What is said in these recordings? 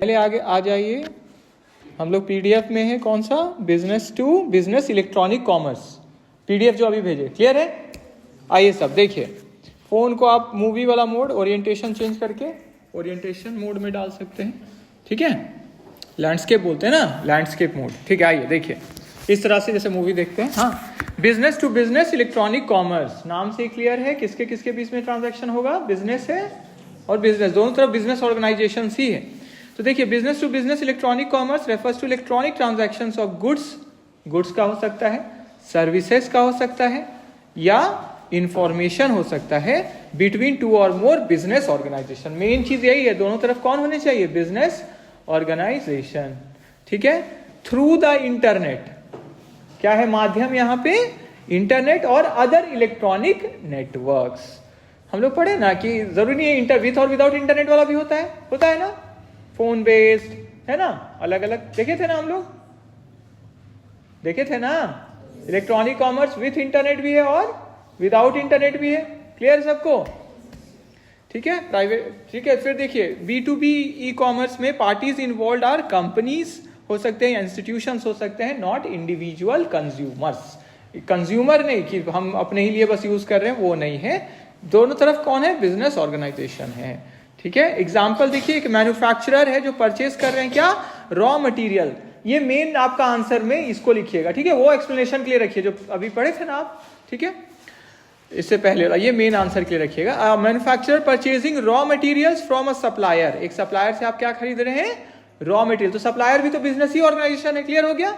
पहले आगे आ जाइए, हम लोग पीडीएफ में है कौन सा, business to business electronic commerce, PDF जो अभी भेजे, क्लियर है। आइए सब देखिए, फोन को आप मूवी वाला मोड ओरिएंटेशन चेंज करके ओरिएंटेशन मोड में डाल सकते हैं, ठीक है। लैंडस्केप बोलते हैं ना, लैंडस्केप मोड, ठीक है। आइए देखिए इस तरह से जैसे मूवी देखते हैं। हाँ, business to business electronic commerce, नाम से क्लियर है किसके किसके बीच में ट्रांजैक्शन होगा, बिजनेस है और बिजनेस, दोनों तरफ बिजनेस ऑर्गेनाइजेशन ही है। तो देखिए business to business electronic commerce refers to electronic transactions of goods, goods का हो सकता है, सर्विसेज का हो सकता है, या इंफॉर्मेशन हो सकता है बिटवीन टू और मोर बिजनेस ऑर्गेनाइजेशन। मेन चीज यही है, दोनों तरफ कौन होने चाहिए, बिजनेस ऑर्गेनाइजेशन, ठीक है। थ्रू द इंटरनेट, क्या है माध्यम यहाँ पे, इंटरनेट और अदर इलेक्ट्रॉनिक नेटवर्क्स। हम लोग पढ़े ना कि जरूरी नहीं है इंटर विथ और विदाउट इंटरनेट वाला भी होता है ना, फोन बेस्ड है ना, अलग अलग देखे थे ना हम लोग, देखे थे ना। इलेक्ट्रॉनिक कॉमर्स विथ इंटरनेट भी है और विदाउट इंटरनेट भी है, क्लियर सबको, ठीक है। प्राइवेट, ठीक है। फिर देखिए B2B ई कॉमर्स में पार्टीज इन्वॉल्व आर कंपनीज हो सकते हैं, इंस्टीट्यूशंस हो सकते हैं, नॉट इंडिविजुअल कंज्यूमर्स। कंज्यूमर नहीं कि हम अपने ही लिए बस यूज कर रहे हैं, वो नहीं है। दोनों तरफ कौन है, बिजनेस ऑर्गेनाइजेशन है, ठीक है। एग्जाम्पल देखिए, एक मैन्युफैक्चरर है जो परचेज कर रहे हैं क्या, रॉ मटेरियल। ये मेन आपका आंसर में इसको लिखिएगा, ठीक है। वो एक्सप्लेनेशन के लिए रखिए जो अभी पढ़े थे ना आप, ठीक है, इससे पहले ये मेन आंसर के लिए रखिएगा। Manufacturer purchasing raw materials from a supplier, एक सप्लायर से आप क्या खरीद रहे हैं, रॉ मटेरियल। तो सप्लायर भी तो बिजनेस ही ऑर्गेनाइजेशन है, क्लियर हो गया,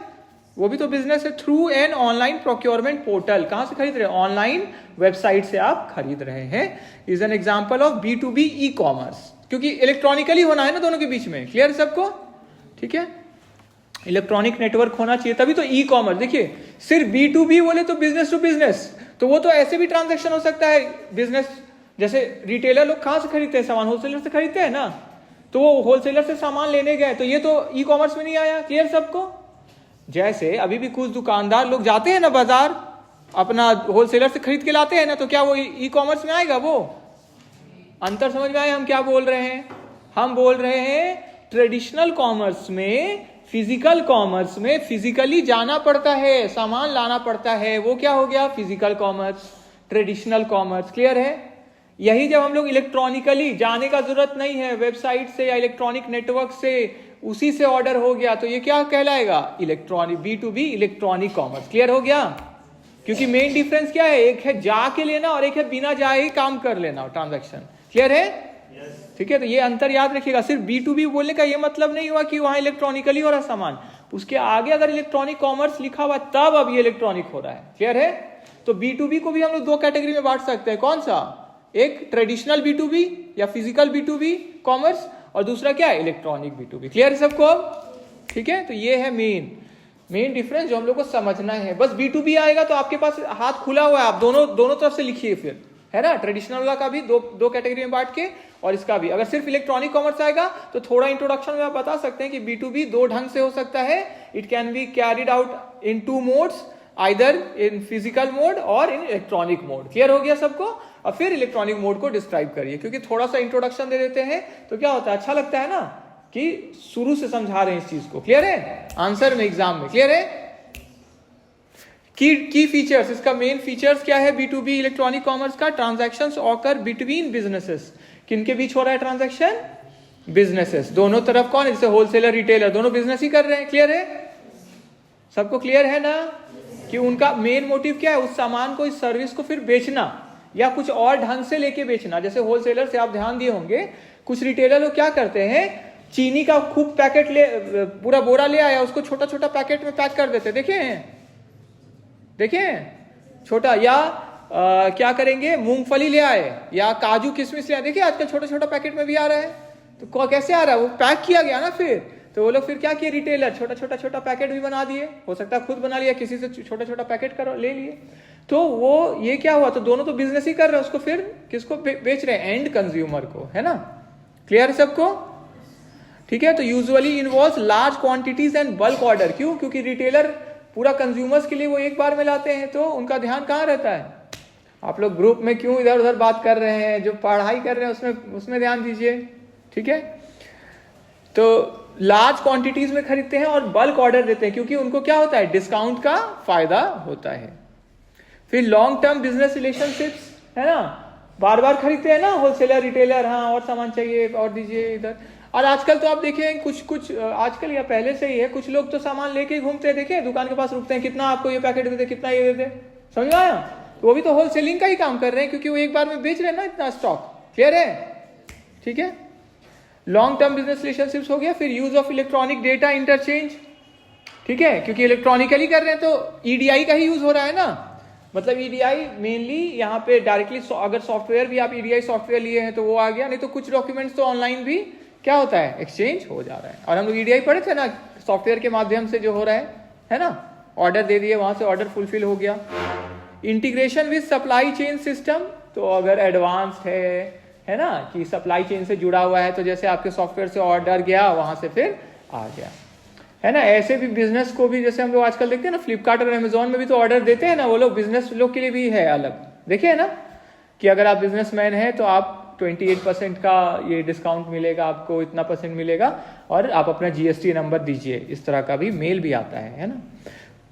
वो भी तो बिजनेस है। Through an online procurement portal, कहां से खरीद रहे हैं, ऑनलाइन वेबसाइट से आप खरीद रहे हैं। Is an example of B2B e commerce, क्योंकि इलेक्ट्रॉनिकली होना है ना दोनों के बीच में, क्लियर सबको, ठीक है। इलेक्ट्रॉनिक नेटवर्क होना चाहिए तभी तो ई कॉमर्स। देखिए सिर्फ B2B बोले तो बिजनेस टू बिजनेस, तो वो तो ऐसे भी ट्रांजेक्शन हो सकता है बिजनेस, जैसे रिटेलर लोग कहां से खरीदते हैं सामान, होलसेलर से खरीदते हैं ना, तो वो होलसेलर से सामान लेने गए, तो ये तो ई कॉमर्स में नहीं आया, क्लियर सबको। जैसे अभी भी कुछ दुकानदार लोग जाते हैं ना बाजार, अपना होलसेलर से खरीद के लाते हैं ना, तो क्या वो ई कॉमर्स में आएगा, वो अंतर समझ में आया हम क्या बोल रहे हैं। हम बोल रहे हैं ट्रेडिशनल कॉमर्स में, फिजिकल कॉमर्स में फिजिकली जाना पड़ता है, सामान लाना पड़ता है, वो क्या हो गया, physical commerce, traditional commerce, clear है। यही जब हम लोग इलेक्ट्रॉनिकली जाने का जरूरत नहीं है, वेबसाइट से या इलेक्ट्रॉनिक नेटवर्क से उसी से ऑर्डर हो गया, तो ये क्या कहलाएगा, electronic, B2B electronic commerce, clear हो गया। क्योंकि मेन डिफरेंस क्या है, एक है जाके लेना और एक है बिना जाए ही काम कर लेना ट्रांजैक्शन, क्लियर है, ठीक है। तो ये अंतर याद रखिएगा, सिर्फ B2B बोलने का ये मतलब नहीं हुआ कि वहां इलेक्ट्रॉनिकली हो रहा सामान, उसके आगे अगर इलेक्ट्रॉनिक कॉमर्स लिखा हुआ तब अब ये इलेक्ट्रॉनिक हो रहा है, क्लियर है। तो B2B को भी हम लोग दो कैटेगरी में बांट सकते हैं, कौन सा, एक ट्रेडिशनल B2B या फिजिकल B2B कॉमर्स, और दूसरा क्या है, इलेक्ट्रॉनिक B2B, क्लियर है सबको अब, ठीक है। तो ये है मेन डिफरेंस जो हम लोग को समझना है। बस B2B आएगा तो आपके पास हाथ खुला हुआ है, आप दोनों तरफ से लिखिए फिर, है ना। ट्रेडिशनल वाला का भी दो कैटेगरी में बांट के, और इसका भी। अगर सिर्फ इलेक्ट्रॉनिक कॉमर्स आएगा तो थोड़ा इंट्रोडक्शन में आप बता सकते हैं कि B2B दो ढंग से हो सकता है, it can be carried out in 2 modes, either in physical mode और इन इलेक्ट्रॉनिक मोड, क्लियर हो गया सबको। और फिर इलेक्ट्रॉनिक मोड को डिस्क्राइब करिए, क्योंकि थोड़ा सा इंट्रोडक्शन दे देते हैं तो क्या होता है, अच्छा लगता है ना कि शुरू से समझा रहे हैं इस चीज को, क्लियर है, आंसर में, एग्जाम में, क्लियर है। की फीचर्स, इसका मेन फीचर्स क्या है B2B इलेक्ट्रॉनिक कॉमर्स का, ट्रांजैक्शंस ऑकर बिटवीन बिजनेसेस, किनके बीच हो रहा है ट्रांजैक्शन, बिजनेसेस, दोनों तरफ कौन है, जैसे होलसेलर रिटेलर दोनों बिजनेस ही कर रहे हैं, क्लियर है सबको, क्लियर है ना, कि उनका मेन मोटिव क्या है, उस सामान को, इस सर्विस को फिर बेचना या कुछ और ढंग से लेके बेचना। जैसे होलसेलर से आप ध्यान दिए होंगे, कुछ रिटेलर लोग क्या करते हैं, चीनी का खूब पैकेट पूरा बोरा ले आया, उसको छोटा छोटा पैकेट में पैक कर देते, देखे छोटा, या क्या करेंगे, मूंगफली ले आए या काजू किशमिश ले आए, देखिए आजकल छोटा छोटा पैकेट में भी आ रहा है, तो कैसे आ रहा है, वो पैक किया गया ना। फिर तो वो लोग फिर क्या किए, रिटेलर छोटा पैकेट भी बना दिए, हो सकता है खुद बना लिया, किसी से छोटा पैकेट कर ले लिए, तो वो ये क्या हुआ, तो दोनों तो बिजनेस ही कर रहे हैं, उसको फिर किसको बेच रहे हैं, एंड कंज्यूमर को, है ना, क्लियर है सबको, ठीक है। तो usually involves large quantities and bulk order, क्यों, क्योंकि रिटेलर पूरा कंज्यूमर्स के लिए वो एक बार में लाते हैं, तो उनका ध्यान कहाँ रहता है, आप लोग ग्रुप में क्यों इधर उधर बात कर रहे हैं, जो पढ़ाई कर रहे हैं उसमें ध्यान दीजिए, ठीक है। तो लार्ज क्वांटिटीज में खरीदते हैं और बल्क ऑर्डर देते हैं, क्योंकि उनको क्या होता है, डिस्काउंट का फायदा होता है। फिर लॉन्ग टर्म बिजनेस रिलेशनशिप्स, है ना, बार बार खरीदते हैं ना, होलसेलर रिटेलर, हाँ और सामान चाहिए और दीजिए इधर। और आजकल तो आप देखें कुछ आजकल या पहले से ही है, कुछ लोग तो सामान लेके ही घूमते हैं, देखे दुकान के पास रुकते हैं, कितना आपको ये पैकेट देते, कितना ये देते, समझ आया? तो वो भी तो होलसेलिंग का ही काम कर रहे हैं, क्योंकि वो एक बार में बेच रहे हैं ना इतना स्टॉक। क्लियर है? ठीक है, लॉन्ग टर्म बिजनेस रिलेशनशिप्स हो गया। फिर use of electronic data interchange, ठीक है, क्योंकि इलेक्ट्रॉनिकली कर रहे हैं तो ईडीआई का ही यूज हो रहा है ना, मतलब ईडीआई मेनली यहाँ पे डायरेक्टली, अगर सॉफ्टवेयर भी आप ईडीआई सॉफ्टवेयर लिए हैं तो वो आ गया, नहीं तो कुछ डॉक्यूमेंट्स तो ऑनलाइन भी क्या होता है, एक्सचेंज हो जा रहा है। और हम लोग ईडीआई पढ़े थे ना, सॉफ्टवेयर के माध्यम से जो हो रहा है ना, ऑर्डर दे दिए, वहां से ऑर्डर फुलफिल हो गया। Integration with supply chain system, तो अगर एडवांस्ड है ना, कि सप्लाई चेन से जुड़ा हुआ है, तो जैसे आपके सॉफ्टवेयर से ऑर्डर गया, वहां से फिर आ गया, है ना। ऐसे भी बिजनेस को भी, जैसे हम लोग आजकल देखते हैं ना, फ्लिपकार्ट और अमेजोन में भी तो ऑर्डर देते हैं ना वो लोग, बिजनेस लोग के लिए भी है अलग, देखे है ना, कि अगर आप बिजनेसमैन हैं तो आप 28% का ये डिस्काउंट मिलेगा, आपको इतना % मिलेगा, और आप अपना जीएसटी नंबर दीजिए, इस तरह का भी मेल भी आता है ना।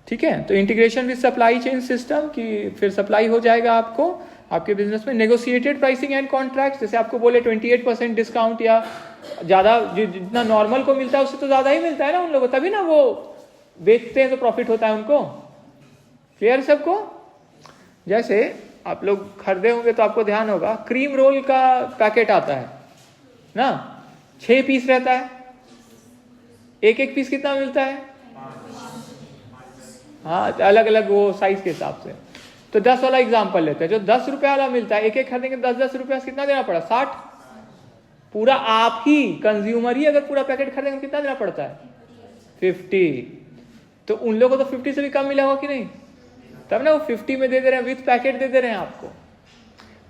ठीक है, तो integration with supply chain system, कि फिर सप्लाई हो जाएगा आपको आपके बिजनेस में। नेगोशिएटेड प्राइसिंग एंड कॉन्ट्रैक्ट, जैसे आपको बोले 28% डिस्काउंट, या ज्यादा जितना नॉर्मल को मिलता है उससे तो ज्यादा ही मिलता है ना उन लोगों, तभी ना वो बेचते हैं तो प्रॉफिट होता है उनको। क्लियर सबको? जैसे आप लोग खरीदे होंगे तो आपको ध्यान होगा, क्रीम रोल का पैकेट आता है ना, 6 पीस रहता है, एक पीस कितना मिलता है? हाँ, अलग अलग वो साइज के हिसाब से। तो 10 वाला एग्जाम्पल लेते हैं, जो 10 रुपया वाला मिलता है, एक खरीदेंगे 10 रुपया, कितना देना पड़ा? 60। पूरा आप ही कंज्यूमर ही अगर पूरा पैकेट खरीदेंगे कितना देना पड़ता है? 50। तो उन लोगों को तो 50 से भी कम मिला होगा कि नहीं? तब ना वो 50 में दे दे रहे हैं, विथ पैकेट दे दे रहे हैं आपको।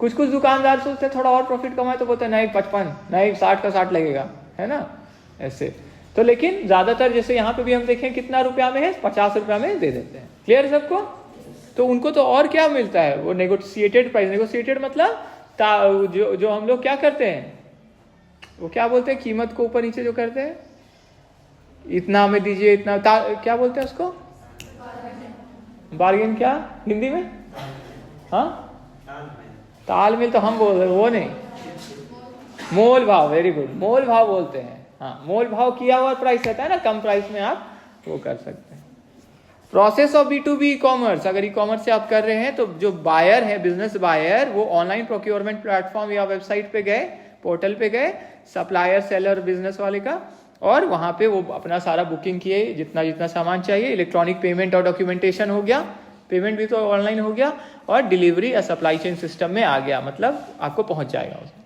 कुछ दुकानदार सोचते हैं थोड़ा और प्रॉफिट कमाए, तो बोलते हैं नहीं 55, नहीं 60 का 60 लगेगा, है ना, ऐसे। तो लेकिन ज्यादातर जैसे यहाँ पे भी हम देखें कितना रुपया में है, 50 रुपया में दे देते हैं। क्लियर सबको? तो उनको तो और क्या मिलता है, वो नेगोशिएटेड प्राइस। नेगोशिएटेड मतलब जो हम लोग क्या करते हैं, वो क्या बोलते हैं, कीमत को ऊपर नीचे जो करते हैं, इतना हमें दीजिए, इतना क्या बोलते हैं उसको, बार्गेन, क्या हिंदी में? हाँ, तालमेल तो हम बोल रहे, वो नहीं, मोल भाव। वेरी गुड, मोल भाव बोलते हैं। हाँ, मोल भाव किया हुआ प्राइस रहता है ना, कम प्राइस में आप वो कर सकते हैं। Process of B2B e commerce, अगर ई कॉमर्स से आप कर रहे हैं तो जो बायर है, बिजनेस बायर, वो ऑनलाइन प्रोक्योरमेंट प्लेटफॉर्म या वेबसाइट पे गए, पोर्टल पे गए, सप्लायर सेलर बिजनेस वाले का, और वहां पे वो अपना सारा बुकिंग किए, जितना जितना सामान चाहिए, इलेक्ट्रॉनिक पेमेंट और डॉक्यूमेंटेशन हो गया, पेमेंट भी तो ऑनलाइन हो गया, और डिलीवरी या सप्लाई चेन सिस्टम में आ गया, मतलब आपको पहुंच जाएगा उसमें।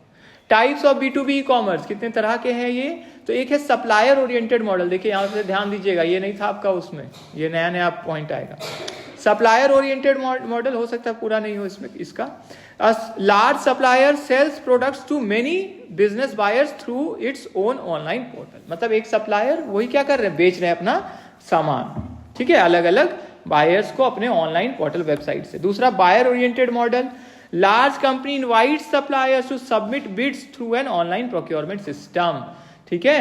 Types of B2B e commerce, कितने तरह के हैं ये? तो एक है सप्लायर ओरिएंटेड मॉडल, देखिए यहाँ से ध्यान दीजिएगा, ये नहीं था आपका उसमें, ये नया नया पॉइंट आएगा। सप्लायर ओरिएंटेड मॉडल हो सकता है पूरा नहीं हो इसमें इसका। Large supplier sells products to many business buyers through its own online portal, मतलब एक सप्लायर वही क्या कर रहे हैं, बेच रहे हैं अपना सामान, ठीक है, अलग अलग बायर्स को अपने ऑनलाइन पोर्टल वेबसाइट से। दूसरा buyer oriented model, large company invites suppliers to submit bids through an online procurement system, ठीक है,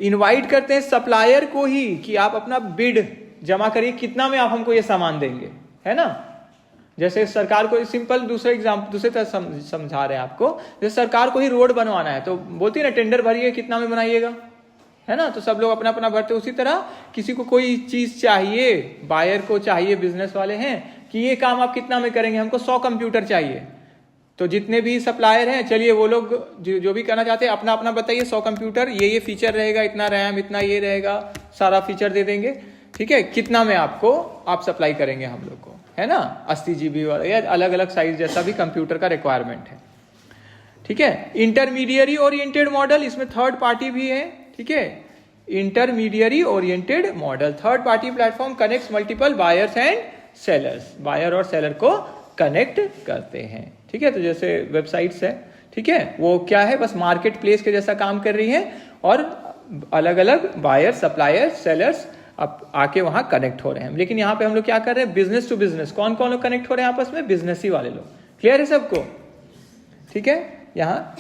इनवाइट करते हैं सप्लायर को ही कि आप अपना बिड जमा करिए, कितना में आप हमको ये सामान देंगे, है ना। जैसे सरकार को, सिंपल दूसरा एग्जाम्पल दूसरे तरह समझा रहे हैं आपको, जैसे सरकार को ही रोड बनवाना है तो बोलती है ना, टेंडर भरिए, कितना में बनाइएगा, है ना, तो सब लोग अपना अपना भरते। उसी तरह किसी को कोई चीज चाहिए, बायर को चाहिए, बिजनेस वाले हैं कि ये काम आप कितना में करेंगे, हमको 100 कंप्यूटर चाहिए, तो जितने भी सप्लायर हैं, चलिए वो लोग जो भी करना चाहते हैं अपना अपना बताइए, 100 कंप्यूटर, ये फीचर रहेगा, इतना रैम, इतना ये रहेगा, सारा फीचर दे देंगे, ठीक है, कितना में आपको आप सप्लाई करेंगे हम लोग को, है ना, 80 GB वाला या अलग अलग साइज जैसा भी कंप्यूटर का रिक्वायरमेंट है, ठीक है। इंटरमीडियरी ओरिएंटेड मॉडल, इसमें थर्ड पार्टी भी है, ठीक है, intermediary oriented model, third party platform connects multiple buyers and sellers, buyer और सेलर को कनेक्ट करते हैं, ठीक है। तो जैसे वेबसाइट्स है, ठीक है, वो क्या है, बस मार्केट प्लेस के जैसा काम कर रही है, और अलग अलग बायर, सप्लायर, सेलर्स अब आके वहां कनेक्ट हो रहे हैं। लेकिन यहाँ पे हम लोग क्या कर रहे हैं, बिजनेस टू बिजनेस, कौन कौन लोग कनेक्ट हो रहे हैं आपस में, बिजनेस ही वाले लोग। क्लियर है सबको? ठीक है, यहाँ